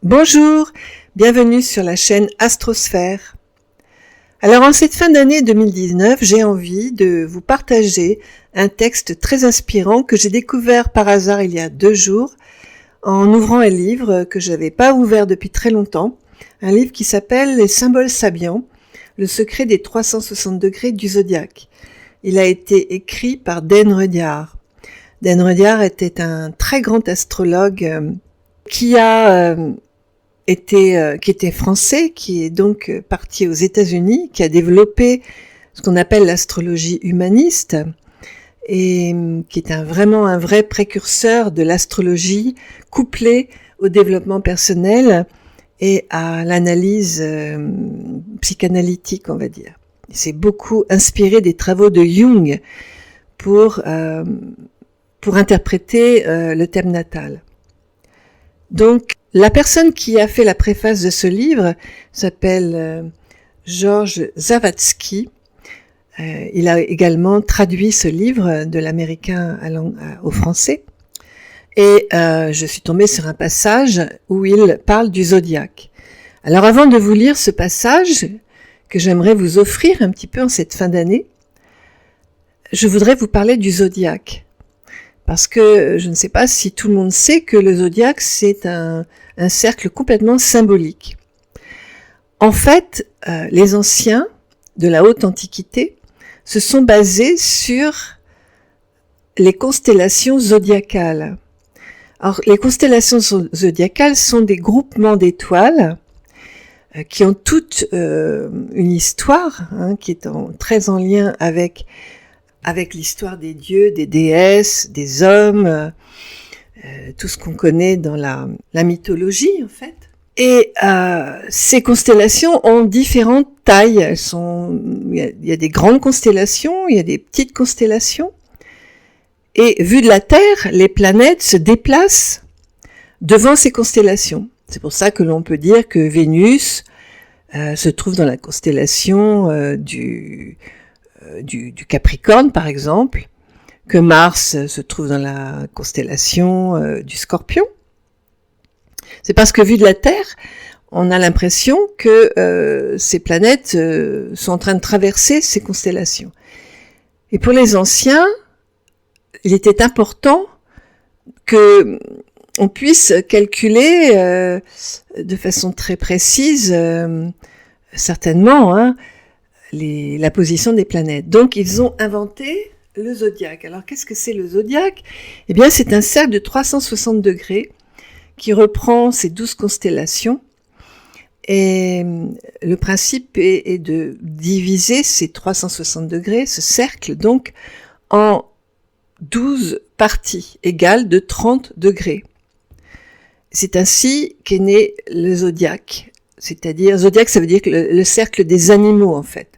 Bonjour, bienvenue sur la chaîne Astrosphère. Alors en cette fin d'année 2019, j'ai envie de vous partager un texte très inspirant que j'ai découvert par hasard il y a 2 jours en ouvrant un livre que je n'avais pas ouvert depuis très longtemps, un livre qui s'appelle « Les symboles sabiens, le secret des 360 degrés du zodiaque ». Il a été écrit par Dan Rudhyar. Dan Rudhyar était un très grand astrologue qui était français, qui est donc parti aux États-Unis, qui a développé ce qu'on appelle l'astrologie humaniste et qui est vraiment un vrai précurseur de l'astrologie couplée au développement personnel et à l'analyse psychanalytique, on va dire. Il s'est beaucoup inspiré des travaux de Jung pour interpréter le thème natal. Donc, la personne qui a fait la préface de ce livre s'appelle Georges Zavatsky. Il a également traduit ce livre de l'américain au français. Et je suis tombée sur un passage où il parle du zodiaque. Alors avant de vous lire ce passage que j'aimerais vous offrir un petit peu en cette fin d'année, je voudrais vous parler du zodiaque. Parce que je ne sais pas si tout le monde sait que le zodiaque, c'est un cercle complètement symbolique. En fait, les anciens de la haute antiquité se sont basés sur les constellations zodiacales. Alors, les constellations zodiacales sont des groupements d'étoiles qui ont toutes une histoire, qui est très en lien avec l'histoire des dieux, des déesses, des hommes, tout ce qu'on connaît dans la mythologie en fait. Et ces constellations ont différentes tailles. Il y a des grandes constellations, il y a des petites constellations. Et vu de la Terre, les planètes se déplacent devant ces constellations. C'est pour ça que l'on peut dire que Vénus se trouve dans la constellation du Capricorne par exemple, que Mars se trouve dans la constellation du Scorpion. C'est parce que vu de la Terre, on a l'impression que ces planètes sont en train de traverser ces constellations. Et pour les anciens, il était important que on puisse calculer de façon très précise, certainement, la position des planètes. Donc, ils ont inventé le zodiaque. Alors, qu'est-ce que c'est le zodiaque ? Eh bien, c'est un cercle de 360 degrés qui reprend ces 12 constellations. Et le principe est de diviser ces 360 degrés, ce cercle, donc, en 12 parties égales de 30 degrés. C'est ainsi qu'est né le zodiaque. C'est-à-dire, zodiaque, ça veut dire que le cercle des animaux, en fait.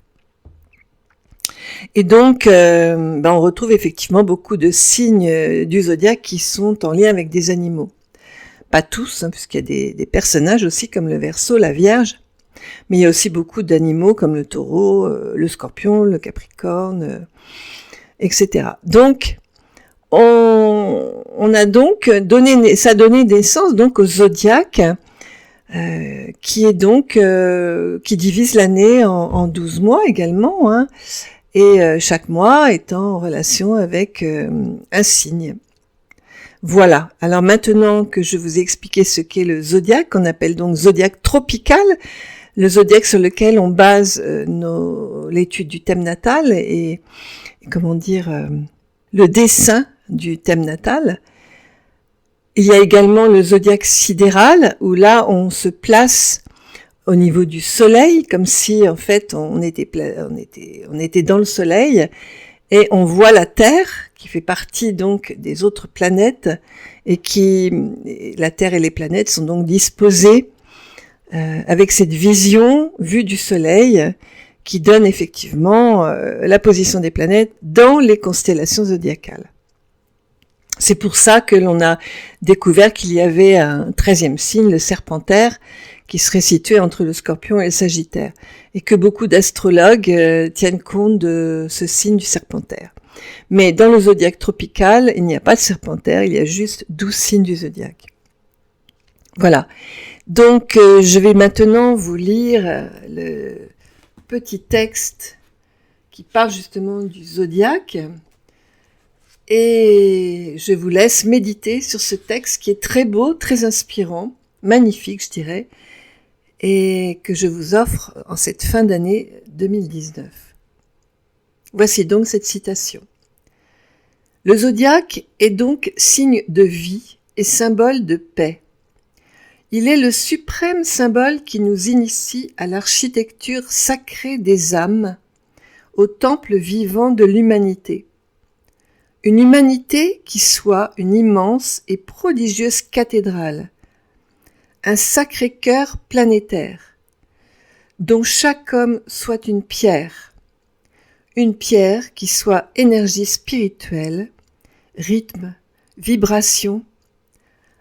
Et donc, on retrouve effectivement beaucoup de signes du zodiaque qui sont en lien avec des animaux. Pas tous, puisqu'il y a des personnages aussi comme le Verseau, la Vierge, mais il y a aussi beaucoup d'animaux comme le Taureau, le Scorpion, le Capricorne, etc. Donc, on a donc donné naissance donc au zodiaque, qui est donc qui divise l'année en 12 mois également, et chaque mois étant en relation avec un signe. Voilà. Alors maintenant que je vous ai expliqué ce qu'est le zodiaque, qu'on appelle donc zodiaque tropical, le zodiaque sur lequel on base l'étude du thème natal et comment dire le dessin du thème natal. Il y a également le zodiaque sidéral où là on se place au niveau du soleil comme si en fait on était dans le soleil et on voit la Terre qui fait partie donc des autres planètes et la Terre et les planètes sont donc disposées avec cette vision vue du soleil qui donne effectivement la position des planètes dans les constellations zodiacales. C'est pour ça que l'on a découvert qu'il y avait un 13e signe, le Serpentaire, qui serait situé entre le Scorpion et le Sagittaire, et que beaucoup d'astrologues tiennent compte de ce signe du Serpentaire. Mais dans le zodiaque tropical, il n'y a pas de Serpentaire, il y a juste 12 signes du zodiaque. Voilà. Donc, je vais maintenant vous lire le petit texte qui parle justement du zodiaque. Et je vous laisse méditer sur ce texte qui est très beau, très inspirant, magnifique, je dirais, et que je vous offre en cette fin d'année 2019. Voici donc cette citation. Le zodiaque est donc signe de vie et symbole de paix. Il est le suprême symbole qui nous initie à l'architecture sacrée des âmes, au temple vivant de l'humanité. Une humanité qui soit une immense et prodigieuse cathédrale, un Sacré-Cœur planétaire, dont chaque homme soit une pierre qui soit énergie spirituelle, rythme, vibration,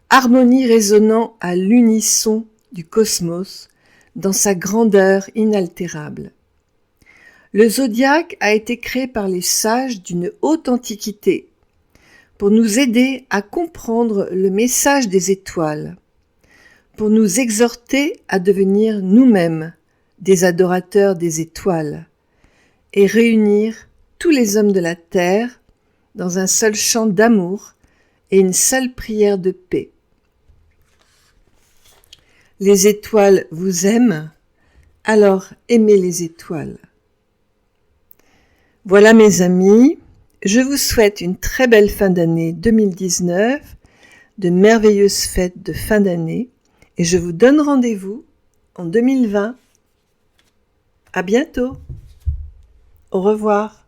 harmonie résonnant à l'unisson du cosmos dans sa grandeur inaltérable. Le zodiaque a été créé par les sages d'une haute antiquité pour nous aider à comprendre le message des étoiles, pour nous exhorter à devenir nous-mêmes des adorateurs des étoiles et réunir tous les hommes de la terre dans un seul chant d'amour et une seule prière de paix. Les étoiles vous aiment, alors aimez les étoiles. Voilà mes amis, je vous souhaite une très belle fin d'année 2019, de merveilleuses fêtes de fin d'année, et je vous donne rendez-vous en 2020. À bientôt. Au revoir.